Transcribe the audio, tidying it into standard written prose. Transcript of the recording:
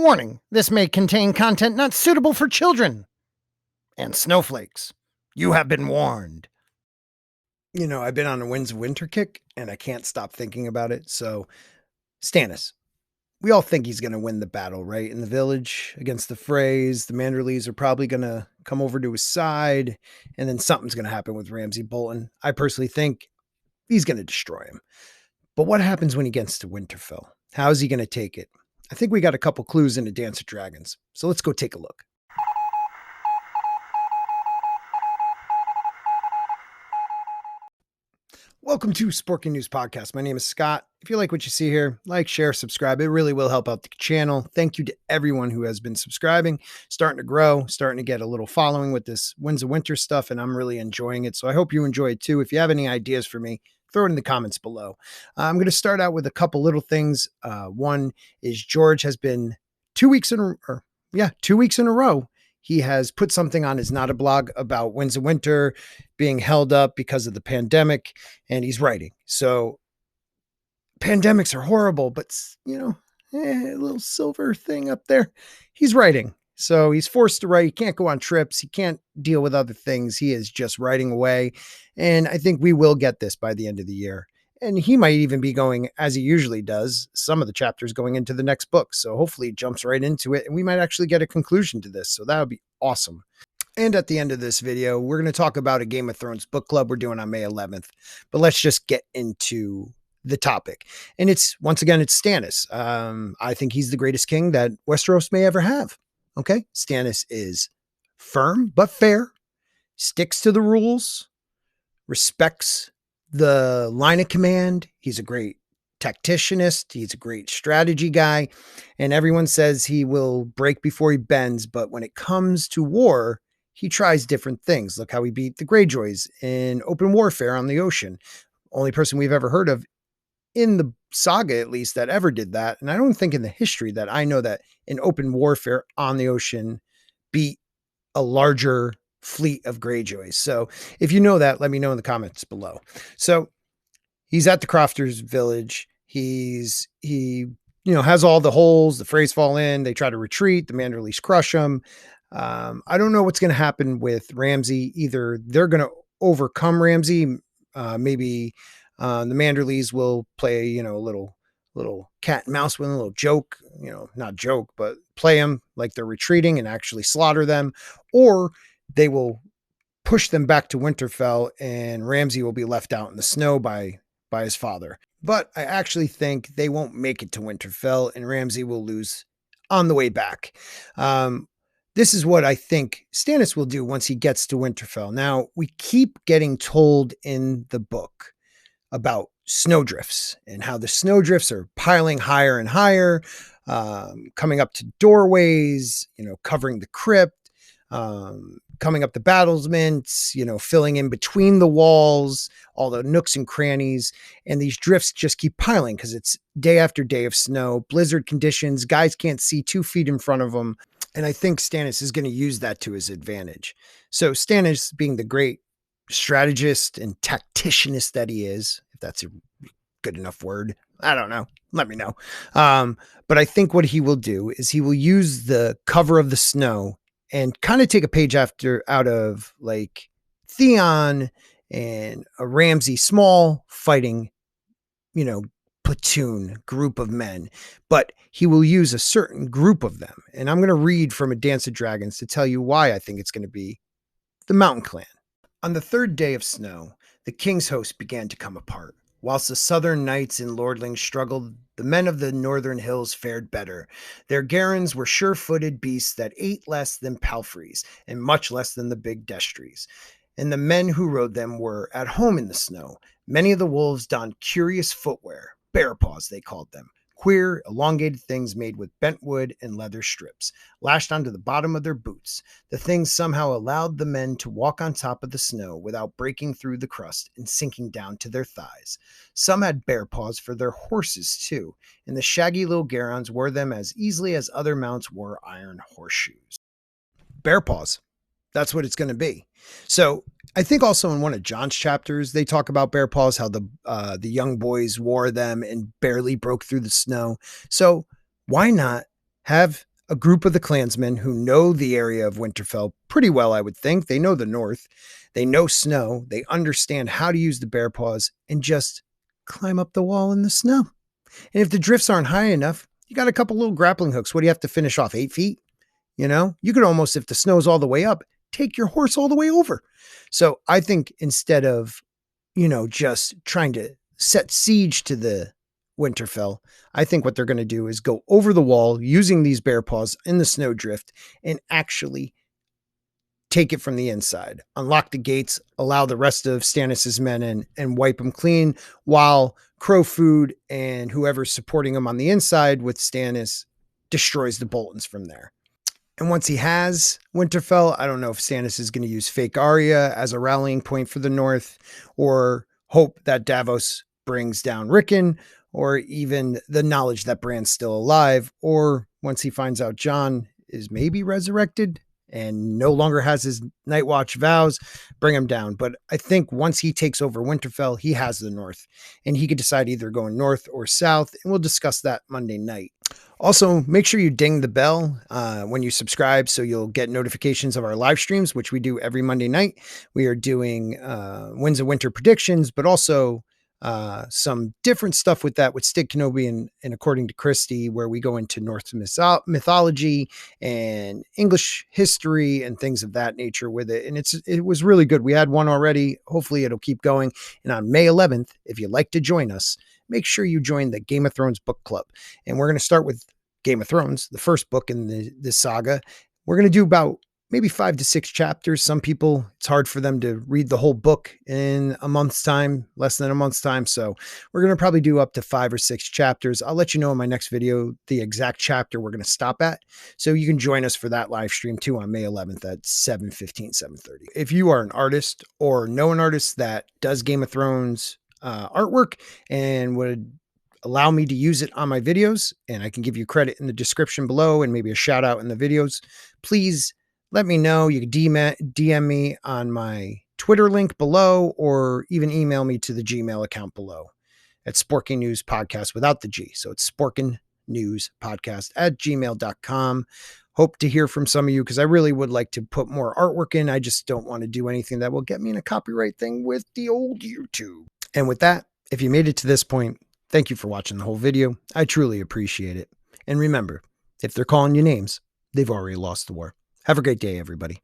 Warning, this may contain content not suitable for children. And snowflakes. You have been warned. You know, I've been on a Winds of Winter kick, and I can't stop thinking about it. So, Stannis, we all think he's going to win the battle, right? In the village against the Freys, the Manderleys are probably going to come over to his side, and then something's going to happen with Ramsay Bolton. I personally think he's going to destroy him. But what happens when he gets to Winterfell? How is he going to take it? I think we got a couple clues in A Dance of Dragons. So let's go take a look. Welcome to Sporking News Podcast. My name is Scott. If you like what you see here, like, share, subscribe. It really will help out the channel. Thank you to everyone who has been subscribing, starting to grow, starting to get a little following with this Winds of Winter stuff, and I'm really enjoying it. So I hope you enjoy it too. If you have any ideas for me, throw it in the comments below. I'm going to start out with a couple little things. One is George has been 2 weeks in a row. He has put something on his Not a Blog about Winds of Winter being held up because of the pandemic, and he's writing. So pandemics are horrible, but a little silver thing up there. He's writing. So he's forced to write. He can't go on trips. He can't deal with other things. He is just writing away. And I think we will get this by the end of the year. And he might even be going, as he usually does, some of the chapters going into the next book. So hopefully he jumps right into it, and we might actually get a conclusion to this. So that would be awesome. And at the end of this video, we're going to talk about a Game of Thrones book club we're doing on May 11th. But let's just get into the topic. And it's Stannis. I think he's the greatest king that Westeros may ever have. Okay. Stannis is firm but fair, sticks to the rules, respects the line of command. He's a great tacticianist. He's a great strategy guy. And everyone says he will break before he bends. But when it comes to war, he tries different things. Look how he beat the Greyjoys in open warfare on the ocean. Only person we've ever heard of in the saga, at least, that ever did that. And I don't think in the history that I know that in open warfare on the ocean beat a larger fleet of Greyjoys. So if you know that, let me know in the comments below. So he's at the Crofters village. He has all the holes. The Freys fall in. They try to retreat. The Manderleys crush them. I don't know what's going to happen with Ramsay. Either they're going to overcome Ramsay. Maybe the Manderleys will play, a little cat and mouse with a little joke, not joke, but play them like they're retreating and actually slaughter them. Or they will push them back to Winterfell, and Ramsay will be left out in the snow by his father. But I actually think they won't make it to Winterfell, and Ramsay will lose on the way back. This is what I think Stannis will do once he gets to Winterfell. Now, we keep getting told in the book about snowdrifts and how the snowdrifts are piling higher and higher, coming up to doorways, covering the crypt, coming up the battlements, filling in between the walls, all the nooks and crannies. And these drifts just keep piling because it's day after day of snow, blizzard conditions. Guys can't see 2 feet in front of them. And I think Stannis is going to use that to his advantage. So Stannis, being the great strategist and tacticianist that he is, if that's a good enough word, I don't know. Let me know. But I think what he will do is he will use the cover of the snow and kind of take a page out of like Theon and a Ramsay small fighting, platoon group of men, but he will use a certain group of them. And I'm going to read from A Dance of Dragons to tell you why I think it's going to be the Mountain Clan. On the 3rd day of snow, the king's host began to come apart. Whilst the southern knights and lordlings struggled, the men of the northern hills fared better. Their garrons were sure-footed beasts that ate less than palfreys and much less than the big destriers. And the men who rode them were at home in the snow. Many of the wolves donned curious footwear, bear paws they called them, queer, elongated things made with bent wood and leather strips, lashed onto the bottom of their boots. The things somehow allowed the men to walk on top of the snow without breaking through the crust and sinking down to their thighs. Some had bear paws for their horses too, and the shaggy little Garons wore them as easily as other mounts wore iron horseshoes. Bear paws. That's what it's going to be. So I think also in one of Jon's chapters, they talk about bear paws, how the young boys wore them and barely broke through the snow. So why not have a group of the clansmen who know the area of Winterfell pretty well, I would think. They know the north, they know snow, they understand how to use the bear paws, and just climb up the wall in the snow. And if the drifts aren't high enough, you got a couple little grappling hooks. What do you have to finish off? 8 feet? You know, you could almost, if the snow's all the way up, take your horse all the way over. So I think instead of, just trying to set siege to the Winterfell, I think what they're going to do is go over the wall using these bear paws in the snowdrift and actually take it from the inside, unlock the gates, allow the rest of Stannis's men in and wipe them clean, while Crowfood and whoever's supporting him on the inside with Stannis destroys the Boltons from there. And once he has Winterfell, I don't know if Stannis is going to use fake Arya as a rallying point for the North, or hope that Davos brings down Rickon, or even the knowledge that Bran's still alive, or once he finds out Jon is maybe resurrected and no longer has his Night Watch vows, bring him down. But I think once he takes over Winterfell, he has the North, and he could decide either going north or south, and we'll discuss that Monday night. Also, make sure you ding the bell when you subscribe so you'll get notifications of our live streams, which we do every Monday night. We are doing Winds of Winter predictions, but also some different stuff with that with Stig Kenobi and According to Christie, where we go into Norse mythology and English history and things of that nature with it. And it was really good. We had one already. Hopefully it'll keep going. And on May 11th, if you'd like to join us, make sure you join the Game of Thrones book club. And we're going to start with Game of Thrones, the first book in the saga. We're going to do about maybe 5 to 6 chapters. Some people, it's hard for them to read the whole book in a month's time, less than a month's time. So we're going to probably do up to 5 or 6 chapters. I'll let you know in my next video the exact chapter we're going to stop at. So you can join us for that live stream too on May 11th at 7:15, 7:30. If you are an artist or know an artist that does Game of Thrones artwork and would allow me to use it on my videos, and I can give you credit in the description below and maybe a shout out in the videos, please let me know. You can DM me on my Twitter link below, or even email me to the Gmail account below at Sporking News Podcast without the G. So it's Sporking News Podcast at gmail.com. Hope to hear from some of you, because I really would like to put more artwork in. I just don't want to do anything that will get me in a copyright thing with the old YouTube. And with that, if you made it to this point, thank you for watching the whole video. I truly appreciate it. And remember, if they're calling you names, they've already lost the war. Have a great day, everybody.